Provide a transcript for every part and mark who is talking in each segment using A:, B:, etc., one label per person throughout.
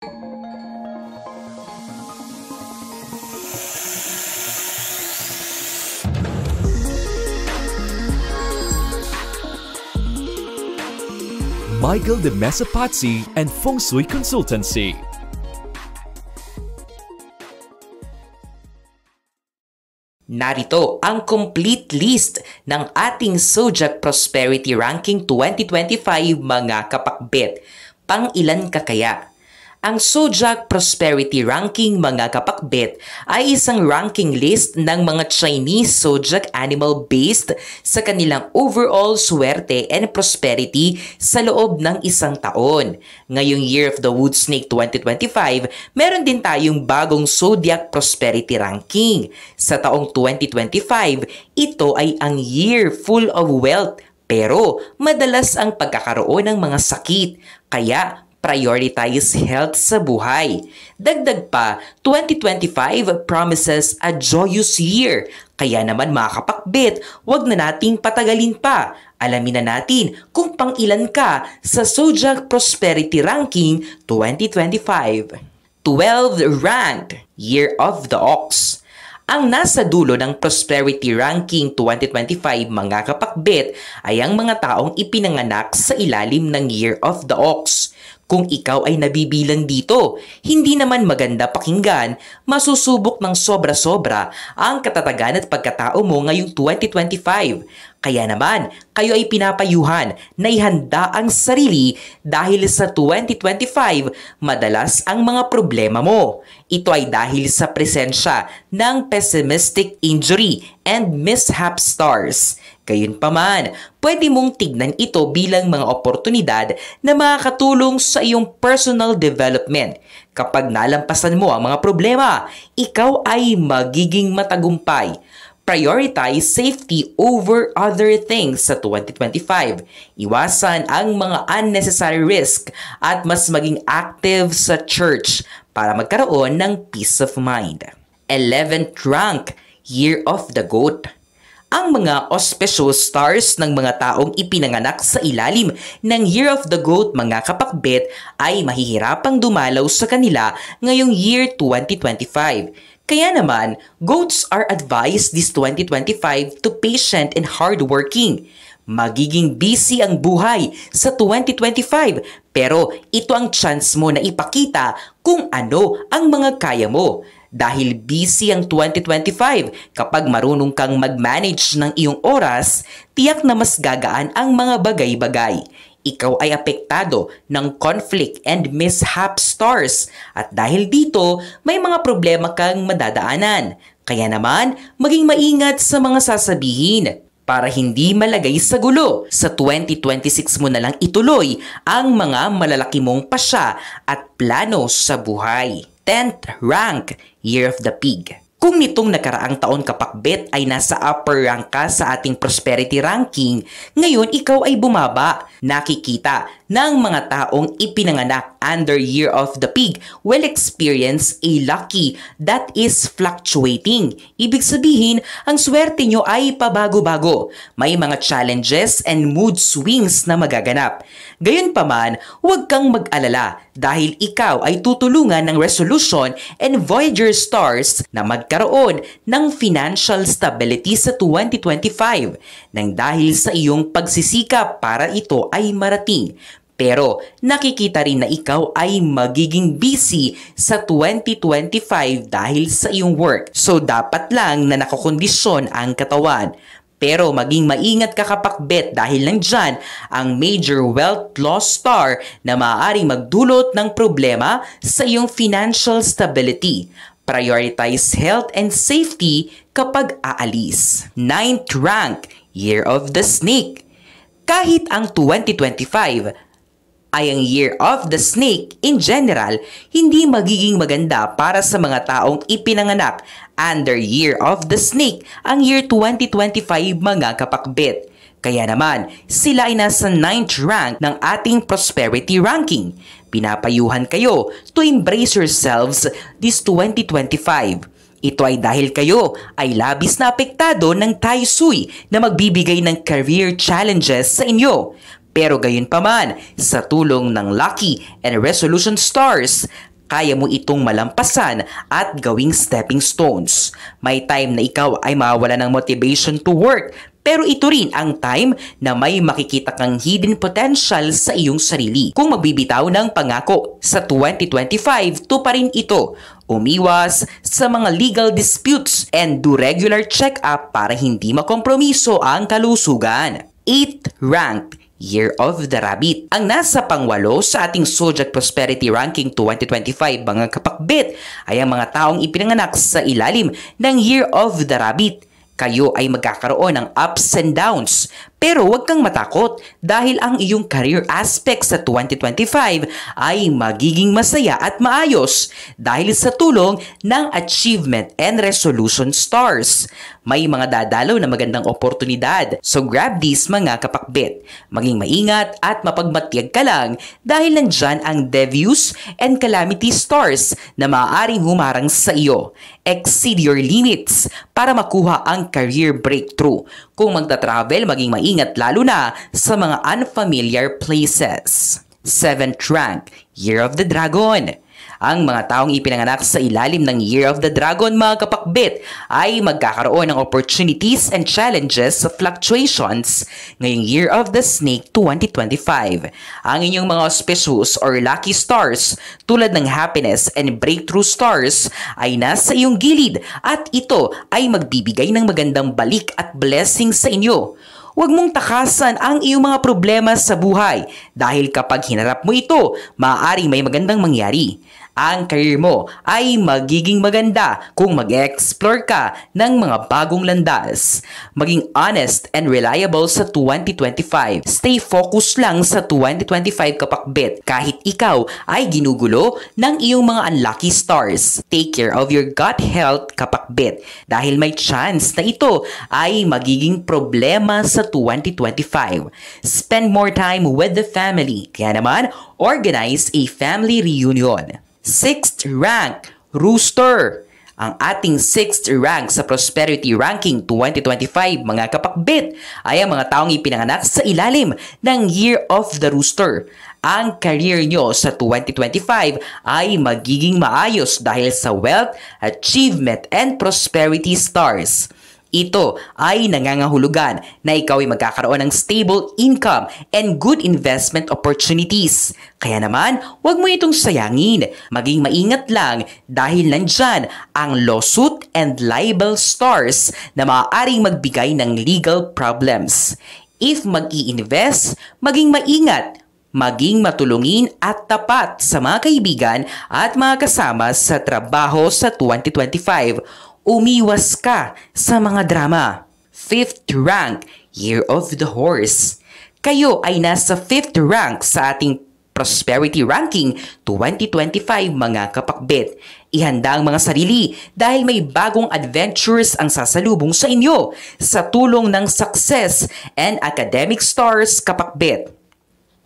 A: Michael de Mesapatsi and Feng Shui Consultancy.
B: Narito ang complete list ng ating Zodiac Prosperity Ranking 2025 mga kapakbet. Pang-ilan ka kaya? Ang Zodiac Prosperity Ranking mga kapakbet ay isang ranking list ng mga Chinese zodiac animal based sa kanilang overall swerte and prosperity sa loob ng isang taon. Ngayong Year of the Wood Snake 2025, meron din tayong bagong Zodiac Prosperity Ranking. Sa taong 2025, ito ay ang year full of wealth pero madalas ang pagkakaroon ng mga sakit. Kaya prioritize health sa buhay. Dagdag pa, 2025 promises a joyous year. Kaya naman mga kapakbet, wag na nating patagalin pa. Alamin na natin kung pang-ilan ka sa Zodiac Prosperity Ranking 2025. 12th ranked, Year of the Ox. Ang nasa dulo ng Prosperity Ranking 2025 mga kapakbet ay ang mga taong ipinanganak sa ilalim ng Year of the Ox. Kung ikaw ay nabibilang dito, hindi naman maganda pakinggan, masusubok ng sobra-sobra ang katatagan at pagkatao mo ngayong 2025. Kaya naman, kayo ay pinapayuhan na ihanda ang sarili dahil sa 2025, madalas ang mga problema mo. Ito ay dahil sa presensya ng pessimistic injury and mishap stars. Gayunpaman, pwede mong tignan ito bilang mga oportunidad na makakatulong sa iyong personal development. Kapag nalampasan mo ang mga problema, ikaw ay magiging matagumpay. Prioritize safety over other things sa 2025. Iwasan ang mga unnecessary risk at mas maging active sa church para magkaroon ng peace of mind. 11th rank, Year of the Goat. Ang mga auspicious stars ng mga taong ipinanganak sa ilalim ng Year of the Goat mga kapakbet ay mahihirapang dumalaw sa kanila ngayong year 2025. Kaya naman, goats are advised this 2025 to patient and hardworking. Magiging busy ang buhay sa 2025 pero ito ang chance mo na ipakita kung ano ang mga kaya mo. Dahil busy ang 2025, kapag marunong kang mag-manage ng iyong oras, tiyak na mas gagaan ang mga bagay-bagay. Ikaw ay apektado ng conflict and mishap stars at dahil dito, may mga problema kang madadaanan. Kaya naman, maging maingat sa mga sasabihin para hindi malagay sa gulo. Sa 2026 mo na lang ituloy ang mga malalaki mong pasya at plano sa buhay. 10th rank, Year of the Pig. Kung nitong nakaraang taon kapakbet ay nasa upper rank ka sa ating prosperity ranking, ngayon ikaw ay bumaba. Nakikita ng mga taong ipinanganak under Year of the Pig will experience a lucky that is fluctuating. Ibig sabihin, ang swerte nyo ay pabago-bago. May mga challenges and mood swings na magaganap. Gayunpaman, huwag kang mag-alala dahil ikaw ay tutulungan ng resolution and Voyager stars na magkaroon ng financial stability sa 2025 nang dahil sa iyong pagsisikap para ito ay marating. Pero nakikita rin na ikaw ay magiging busy sa 2025 dahil sa iyong work. So dapat lang na nakakondisyon ang katawan. Pero maging maingat ka kapakbet dahil nandyan ang major wealth loss star na maaaring magdulot ng problema sa iyong financial stability. Prioritize health and safety kapag aalis. 9th rank, Year of the Snake. Kahit ang 2025 ay ang Year of the Snake in general, hindi magiging maganda para sa mga taong ipinanganak under Year of the Snake ang year 2025 mga kapakbet. Kaya naman, sila ay nasa 9th rank ng ating prosperity ranking. Pinapayuhan kayo to embrace yourselves this 2025. Ito ay dahil kayo ay labis na apektado ng Tai Sui na magbibigay ng career challenges sa inyo. Pero gayon pa man, sa tulong ng Lucky and Resolution Stars, kaya mo itong malampasan at gawing stepping stones. May time na ikaw ay mawawala ng motivation to work, pero ito rin ang time na may makikita kang hidden potential sa iyong sarili. Kung magbibitaw ng pangako sa 2025, to pa rin ito. Umiwas sa mga legal disputes and do regular check-up para hindi makompromiso ang kalusugan. 8th rank, Year of the Rabbit. Ang nasa pangwalo sa ating Zodiac Prosperity Ranking 2025 mga kapakbit ay ang mga taong ipinanganak sa ilalim ng Year of the Rabbit. Kayo ay magkakaroon ng ups and downs. Pero huwag kang matakot dahil ang iyong career aspect sa 2025 ay magiging masaya at maayos dahil sa tulong ng Achievement and Resolution Stars. May mga dadalaw na magandang oportunidad. So grab these mga kapakbit. Maging maingat at mapagmatyag ka lang dahil nandyan ang Devious and Calamity Stars na maaaring humarang sa iyo. Exceed your limits para makuha ang career breakthrough. Kung magta-travel, maging maingat lalo na sa mga unfamiliar places. 7th rank, Year of the Dragon. Ang mga taong ipinanganak sa ilalim ng Year of the Dragon mga kapakbit ay magkakaroon ng opportunities and challenges sa fluctuations ngayong Year of the Snake 2025. Ang inyong mga auspicious or lucky stars tulad ng happiness and breakthrough stars ay nasa iyong gilid at ito ay magbibigay ng magandang balik at blessing sa inyo. Huwag mong takasan ang iyong mga problema sa buhay dahil kapag hinarap mo ito, maaaring may magandang mangyari. Ang career mo ay magiging maganda kung mag-explore ka ng mga bagong landas. Maging honest and reliable sa 2025. Stay focused lang sa 2025 kapakbit kahit ikaw ay ginugulo ng iyong mga unlucky stars. Take care of your gut health kapakbit dahil may chance na ito ay magiging problema sa 2025. Spend more time with the family. Kaya naman, organize a family reunion. 6th rank, Rooster. Ang ating 6th rank sa Prosperity Ranking 2025 mga kapakbit ay ang mga taong ipinanganak sa ilalim ng Year of the Rooster. Ang career nyo sa 2025 ay magiging maayos dahil sa wealth, achievement, and prosperity stars. Ito ay nangangahulugan na ikaw ay magkakaroon ng stable income and good investment opportunities. Kaya naman, huwag mo itong sayangin. Maging maingat lang dahil nandyan ang lawsuit and libel stars na maaaring magbigay ng legal problems. If mag-i-invest, maging maingat. Maging matulungin at tapat sa mga kaibigan at mga kasama sa trabaho sa 2025. Umiwas ka sa mga drama. 5th rank, Year of the Horse. Kayo ay nasa 5th rank sa ating Prosperity Ranking 2025 mga kapakbit. Ihanda ang mga sarili dahil may bagong adventures ang sasalubong sa inyo sa tulong ng success and academic stars kapakbit.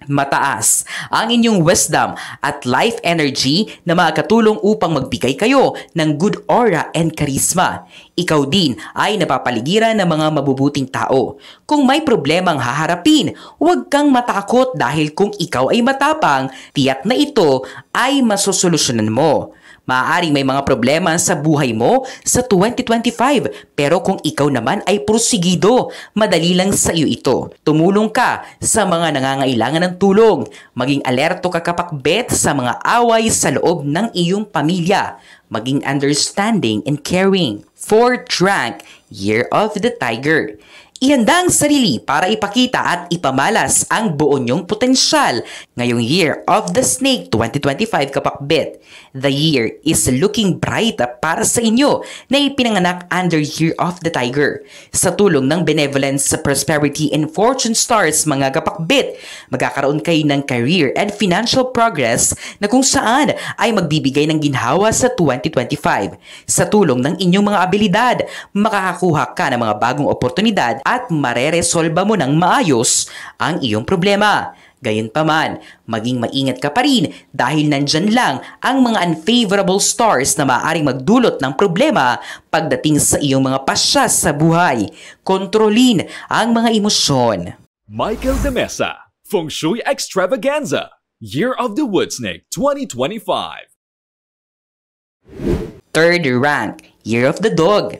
B: Mataas ang inyong wisdom at life energy na makakatulong upang magbigay kayo ng good aura and charisma. Ikaw din ay napapaligiran ng mga mabubuting tao. Kung may problemang haharapin, huwag kang matakot dahil kung ikaw ay matapang, tiyak na ito ay masosolusyonan mo. Maaaring may mga problema sa buhay mo sa 2025 pero kung ikaw naman ay porsigido, madali lang sa iyo ito. Tumulong ka sa mga nangangailangan ng tulong. Maging alerto ka kapakbet sa mga away sa loob ng iyong pamilya. Maging understanding and caring. 4th rank, Year of the Tiger. Ihanda ang sarili para ipakita at ipamalas ang buo niyong potensyal ngayong Year of the Snake 2025 kapakbit. The year is looking bright para sa inyo na ipinanganak under Year of the Tiger. Sa tulong ng benevolence, prosperity, and fortune stars mga kapakbit, magkakaroon kayo ng career and financial progress na kung saan ay magbibigay ng ginhawa sa 2025. Sa tulong ng inyong mga abilidad, makakakuha ka ng mga bagong oportunidad at mareresolba mo ng maayos ang iyong problema. Gayunpaman, maging maingat ka pa rin dahil nandyan lang ang mga unfavorable stars na maaaring magdulot ng problema pagdating sa iyong mga pasya sa buhay. Kontrolin ang mga emosyon.
A: Michael De Mesa, Feng Shui Extravaganza, Year of the Wood Snake 2025.
B: Third rank, Year of the Dog.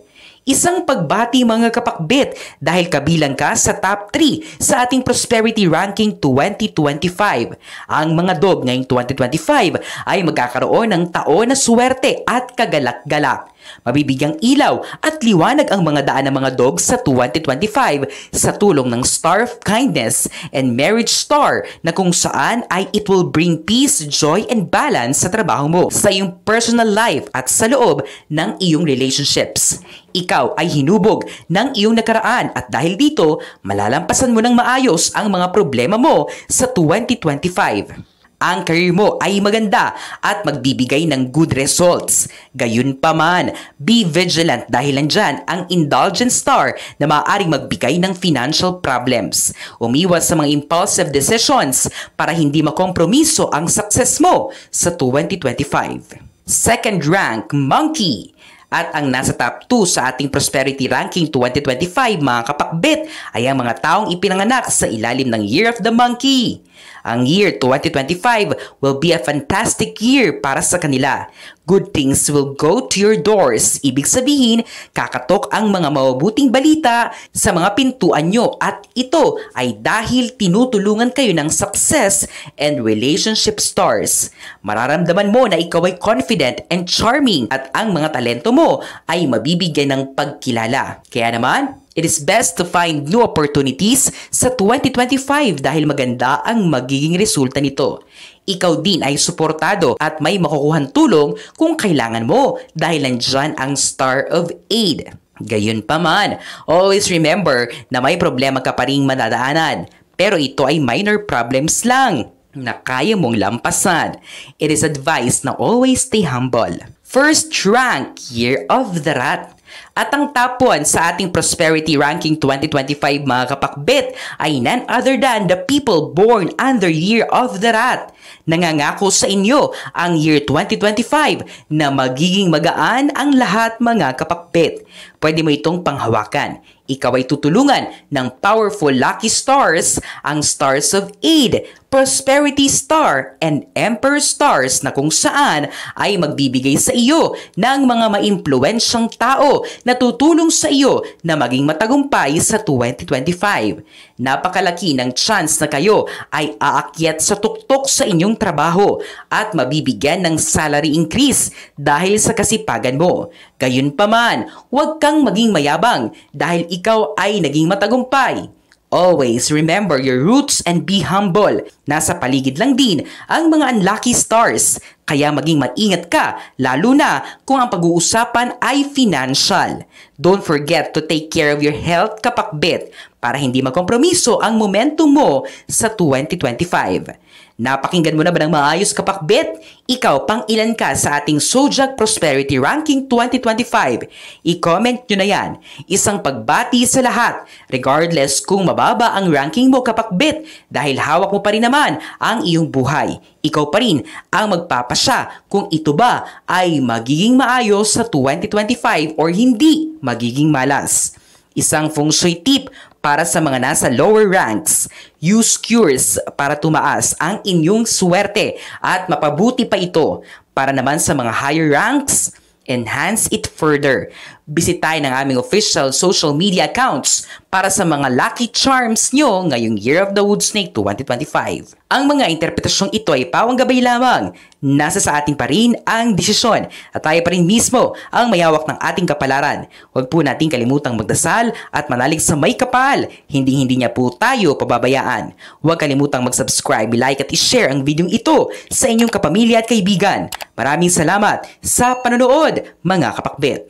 B: Isang pagbati mga kapakbit dahil kabilang ka sa top 3 sa ating Prosperity Ranking 2025. Ang mga dog ngayong 2025 ay magkakaroon ng taon na swerte at kagalak-galak. Mabibigyang ilaw at liwanag ang mga daan ng mga dog sa 2025 sa tulong ng Star of Kindness and Marriage Star na kung saan ay it will bring peace, joy, and balance sa trabaho mo, sa iyong personal life at sa loob ng iyong relationships. Ikaw ay hinubog ng iyong nakaraan at dahil dito, malalampasan mo ng maayos ang mga problema mo sa 2025. Ang career mo ay maganda at magbibigay ng good results. Gayunpaman, be vigilant dahil nandyan ang indulgent star na maaaring magbigay ng financial problems. Umiwas sa mga impulsive decisions para hindi makompromiso ang success mo sa 2025. Second rank, Monkey. At ang nasa top 2 sa ating Prosperity Ranking 2025 mga kapakbit ay ang mga taong ipinanganak sa ilalim ng Year of the Monkey. Ang year 2025 will be a fantastic year para sa kanila. Good things will go to your doors. Ibig sabihin, kakatok ang mga mabubuting balita sa mga pintuan nyo at ito ay dahil tinutulungan kayo ng success and relationship stars. Mararamdaman mo na ikaw ay confident and charming at ang mga talento mo ay mabibigyan ng pagkilala. Kaya naman, it is best to find new opportunities sa 2025 dahil maganda ang magiging resulta nito. Ikaw din ay suportado at may makukuhang tulong kung kailangan mo dahil nandyan ang Star of Aid. Gayunpaman, always remember na may problema ka pa ring madadaanan, pero ito ay minor problems lang na kaya mong lampasan. It is advised na always stay humble. First rank, Year of the Rat. At ang top 1 sa ating Prosperity Ranking 2025 mga kapakbit ay none other than the people born under Year of the Rat. Nangangako sa inyo ang year 2025 na magiging magaan ang lahat mga kapakbit. Pwede mo itong panghawakan. Ikaw ay tutulungan ng powerful lucky stars, ang Stars of Aid, Prosperity Star, and Emperor Stars na kung saan ay magbibigay sa iyo ng mga maimpluwensyang tao na tutulong sa iyo na maging matagumpay sa 2025. Napakalaki ng chance na kayo ay aakyat sa tuktok sa inyong trabaho at mabibigyan ng salary increase dahil sa kasipagan mo. Gayunpaman, huwag kang maging mayabang dahil ikaw ay naging matagumpay. Always remember your roots and be humble. Nasa paligid lang din ang mga unlucky stars, kaya maging maingat ka, lalo na kung ang pag-uusapan ay financial. Don't forget to take care of your health kapakbit para hindi makompromiso ang momentum mo sa 2025. Napakinggan mo na ba ng maayos kapakbit? Ikaw, pang ilan ka sa ating Zodiac Prosperity Ranking 2025? I-comment nyo na yan. Isang pagbati sa lahat, regardless kung mababa ang ranking mo kapakbit dahil hawak mo pa rin naman ang iyong buhay. Ikaw pa rin ang magpapasya kung ito ba ay magiging maayos sa 2025 or hindi magiging malas. Isang feng shui tip para sa mga nasa lower ranks. Use cures para tumaas ang inyong swerte at mapabuti pa ito. Para naman sa mga higher ranks, enhance it further. Bisitahin ang aming official social media accounts para sa mga lucky charms nyo ngayong Year of the Wood Snake 2025. Ang mga interpretasyong ito ay pawang gabay lamang. Nasa sa ating pa rin ang desisyon at tayo pa rin mismo ang mayawak ng ating kapalaran. Huwag po nating kalimutang magdasal at manalig sa may kapal. Hindi niya po tayo pababayaan. Huwag kalimutang mag-subscribe, like at i-share ang videong ito sa inyong kapamilya at kaibigan. Maraming salamat sa panonood mga kapakbit.